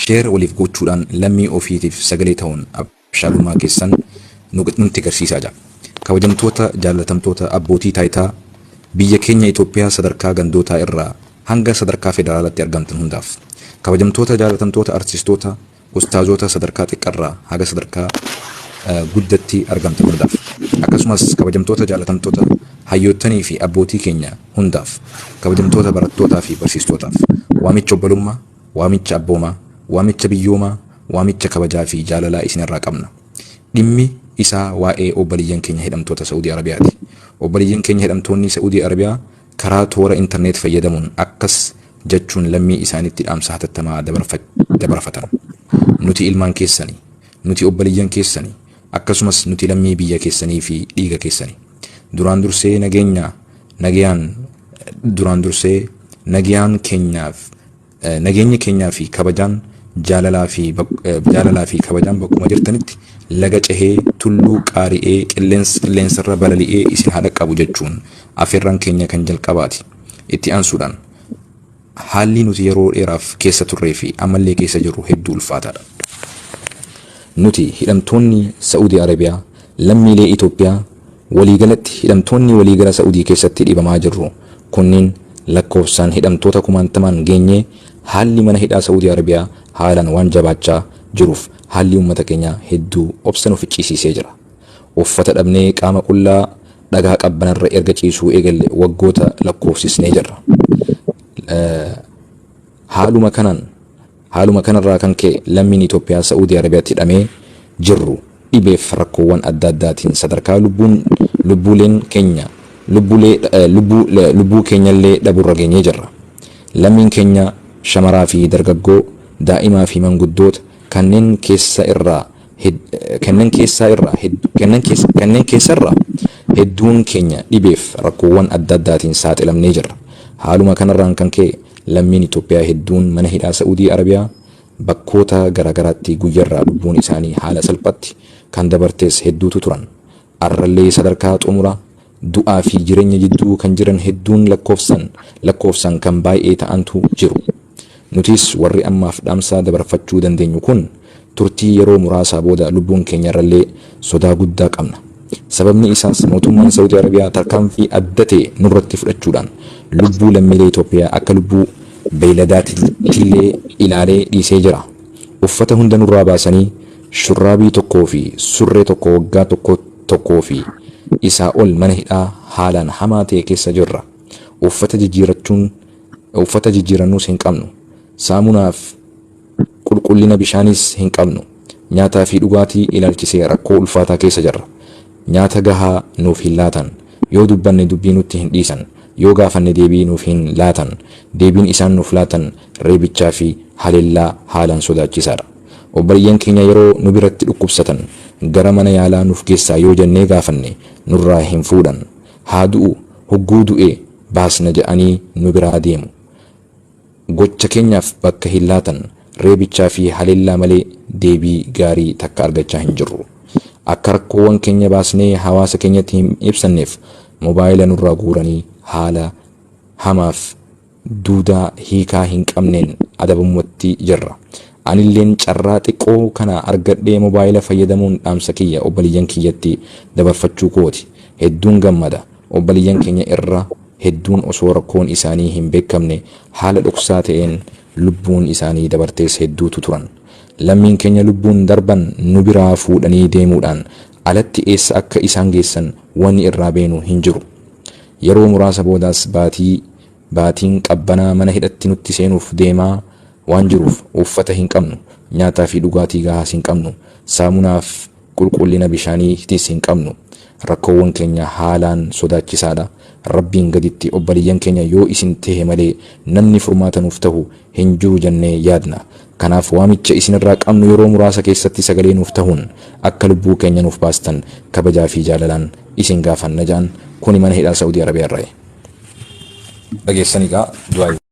sheer waliif gochuudhaan lammii ofiitiif sagalee ta'uun abshaalummaa keessan nutti agarsiisaa jira. Kabajamtoota jaalatamtoota abbootii taayitaa biyya keenya Itoophiyaa sadarkaa gandootaa irraa hanga sadarkaa federaalaatti argamtan hundaaf, kabajamtoota jaalatamtoota artistoota ustaazota sadarkaa xiqqarraa haga sadarkaa guddatti argamtan hundaaf, akkasumas kabajamtoota jaalatamtoota hayyottanii fi abbootii keenya hundaaf, kabajamtoota barattootaa fi barsiistootaaf waamicha obbolummaa, waamicha abboomaa, waamicha biyyoomaa, waamicha kabajaa fi jaalalaa isinirraa qabna. Dhimmi isaa waa'ee obboleeyyan keenya hidhamtoota Saudi Arabiyaati. Obboleeyyan keenya hidhamtoonni Saudi Arabiyaa karaa toora internet fayyadamuun akkas jechuun lammii isaanitti dhaamsa hatattamaa dabarfatan. Nuti ilmaan keessanii, nuti obboleeyyan keessanii, akkasumas nuti lammii biyya keessanii fi dhiiga keessanii. Duraan dursee nageenya keenyaa fi kabajaan jaalalaa fi kabajaan bakkuma jirtanitti laga cehee tulluu qaari'ee qilleensarra balali'ee isin haadha qabu jechuun afeerraan keenya kan jalqabaati. Itti aansuudhaan haalli nuti yeroo dheeraaf keessa turree fi ammallee keessa jirru hedduu ulfaataadha. Nuti hidhamtoonni Saudi Arabiyaa lammiilee Itoophiyaa waliigalatti hidhamtoonni waliigala Saudii keessatti dhibamaa jirru kunniin lakkoofsaan hidhamtoota kumaantamaan geenyee haalli mana hidhaa Saudi Arabiyaa haalaan waan jabaachaa jiruuf haalli uummata keenyaa hedduu obsa nuuf ciisiisee jira. Uffata dhabnee qaama qullaa dhagaa qabbanarra erga ciisuu eegalle waggoota lakkoofsisnee jirra. Haaluma kanarraa kan ka'e lammiin Itoophiyaa Saudi Arabiyaatti hidhamee jirru dhibeef rakkoowwan adda addaatiin sadarkaa lubbuu keenyallee dhaburra geenyee jirra. Lammiin keenya shamaraa fi dargaggoo, daa'imaa fi manguddoota kanneen keessarraa hedduun keenya dhibeef rakkoowwan adda addaatiin saaxilamnee jirra. Haaluma kanarraan kan ka'e lammiin Itoophiyaa hedduun mana hidhaa Saudii Arabiyaa bakkoota garaagaraatti guyyaarraa lubbuun isaanii haala salphatti kan dabartees hedduutu turan. Arrallee sadarkaa xumuraa du'aa fi jireenya jidduu kan jiran hedduun lakkoofsan kan baay'ee ta'antu jiru. Nutis warri ammaaf dhaamsa dabarfachuu dandeenyu kun turtii yeroo muraasaa booda lubbuun keenyarrallee sodaa guddaa qabna. Sababni isaas mootummaan Saudi Arabiyaa tarkaanfii adda ta'e nurratti fudhachuudhaan lubbuu lammiilee Itoophiyaa akka lubbuu beeyladaattillee ilaalee dhiisee jira. Uffata hunda nurraa baasanii shurraabii tokkoo fi surree tokko waggaa tokkoo fi isaa ol mana hidhaa haalaan hamaa ta'e keessa jirra. Uffata jijjiirannuus hin qabnu. Saamunaaf qulqullina bishaanis hin qabnu. Nyaataa fi dhugaatii ilaalchisee rakkoo ulfaataa keessa jirra. Nyaata gahaa nuuf hin laatan. Yoo dubbanne dubbii nutti hin dhiisan. Yoo gaafanne deebii nuuf hin laatan. Deebiin isaan nuuf laatan reebichaa fi haleellaa haalaan sodaachisaadha. Obboleeyyan keenya yeroo nu biratti dhukkubsatan gara mana yaalaa nuuf geessaa yoo jennee gaafanne nurraa hin fuudhan. Haa du'u, hogguu du'e baasna jedhanii nu biraa deemu. Gocha keenyaaf bakka hin laatan. Reebichaa fi haleellaa malee deebii gaarii takka argachaa hin jirru. Akka rakkoowwan keenya baasnee hawaasa keenyatti hin ibsanneef mobaayila nurraa guuranii haala hamaaf duudaa hiikaa hin qabneen adabamatti jirra. Anilleen carraa xiqqoo kana argadhee mobaayila fayyadamuun dhaamsa kiyya obboleeyyan kiyyatti dabarfachuu kooti. Hedduun gammada. Obboleeyyan keenya irra hedduun osoo rakkoon isaanii hin beekamne haala dhoksaa ta'een lubbuun isaanii dabartees hedduutu turan. Lammiin keenya lubbuun darban nu biraa fuudhanii deemuudhaan alatti eessa akka isaan geessan wanni irraa beenu hin jiru. Yeroo muraasa boodaas baatiin qabbanaa mana hidhatti nutti seenuuf deemaa waan jiruuf uffata hin qabnu, nyaataa fi dhugaatii gahaas hin qabnu, saamunaaf qulqullina bishaaniitis hin qabnu. Rakkoowwan keenya haalaan sodaachisaadha. Rabbiin gaditti obboleeyyan keenya yoo isin tahe malee namni furmaata nuuf ta'u hin jiru jennee yaadna. Kanaaf waamicha isinirraa qabnu yeroo muraasa keessatti sagalee nuuf ta'uun akka lubbuu keenya nuuf baastan kabajaa fi jaalalaan isin gaafanna jedhan. Kuni mana hidhaa Saudi Arabiyaa irraa. Dhageessanii gaa du'aa